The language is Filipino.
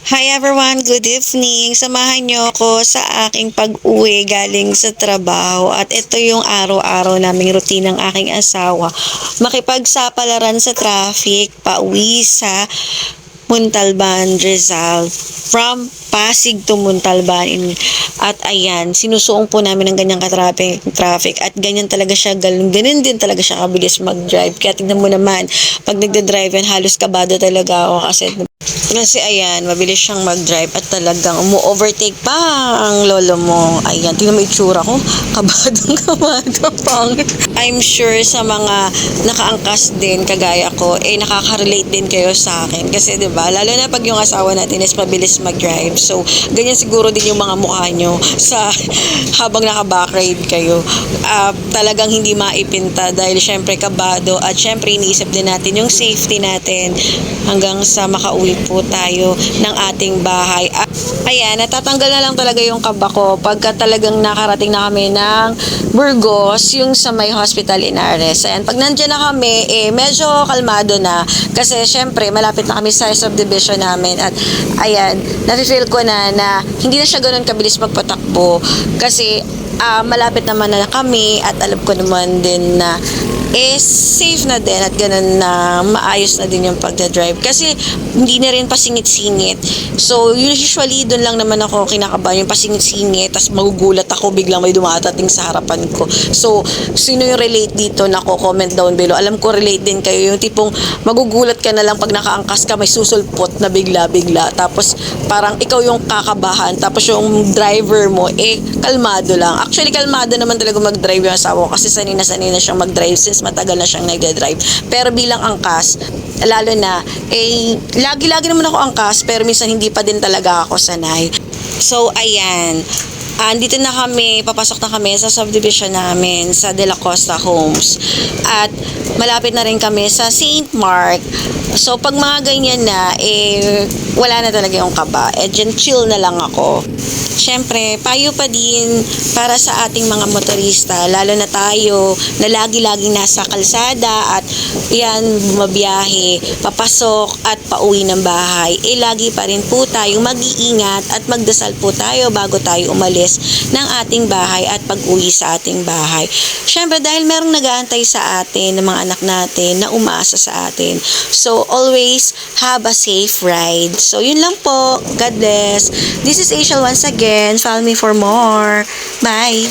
Hi everyone, good evening. Samahan niyo ako sa aking pag-uwi galing sa trabaho at ito yung araw-araw naming routine ng aking asawa. Makipagsapalaran sa traffic, pauwi sa Montalban, Rizal. From Pasig to Montalban. At ayan, sinusuong po namin ng ganyang traffic at ganyan talaga siya, ganun din talaga siya kabilis mag-drive. Kaya tingnan mo naman, pag nagda-drive yan, halos kabado talaga ako kasi ayan, mabilis siyang mag-drive at talagang umu-overtake pa ang lolo mo. Ayan, tingnan mo itsura ko. Kabadong pangit. I'm sure sa mga nakaangkas din kagaya ko, nakaka-relate din kayo sa akin. Kasi 'di ba, lalo na pag yung asawa natin is mabilis mag-drive. So, ganyan siguro din yung mga mukha nyo sa habang naka-backride kayo. Talagang hindi maipinta dahil syempre kabado at syempre iniisip din natin yung safety natin hanggang sa makauwi po tayo ng ating bahay. Ayan, natatanggal na lang talaga yung kaba ko pagka talagang nakarating na kami ng Burgos, yung sa may hospital in Ares. Ayan, pag nandiyan na kami, medyo kalmado na kasi syempre malapit na kami sa subdivision namin at ayan, nafe-feel ko na hindi na siya ganoon kabilis magpatakbo kasi malapit naman na kami at alam ko naman din na safe na din at ganun na maayos na din yung pagdadrive kasi hindi na rin pasingit-singit. So usually doon lang naman ako kinakabahan yung pasingit-singit tapos magugulat ako biglang may dumatating sa harapan ko. So sino yung relate dito, nako comment down below. Alam ko relate din kayo yung tipong magugulat ka na lang pag nakaangkas ka, may susulpot na bigla-bigla tapos parang ikaw yung kakabahan tapos yung driver mo kalmado lang. Actually kalmado naman talaga mag-drive yung asawa ko kasi sanay na siyang mag-drive since matagal na siyang nagde-drive. Pero bilang angkas, lalo na, lagi-lagi naman ako angkas, pero minsan hindi pa din talaga ako sanay. So, ayan. Dito na kami, papasok na kami sa subdivision namin, sa De La Costa Homes. At malapit na rin kami sa St. Mark. So, pag mga ganyan na, wala na talaga yung kaba. Dyan chill na lang ako. Siyempre, payo pa din para sa ating mga motorista, lalo na tayo na lagi-laging nasa kalsada at yan, bumabiyahe, papasok at pauwi ng bahay. Lagi pa rin po tayong mag-iingat at magdasal po tayo bago tayo umalis ng ating bahay at pag-uwi sa ating bahay. Siyempre, dahil merong nag-aantay sa atin, ng mga anak natin, na umaasa sa atin. So, always have a safe ride. So, yun lang po. God bless. This is Asiel once again. Follow me for more. Bye!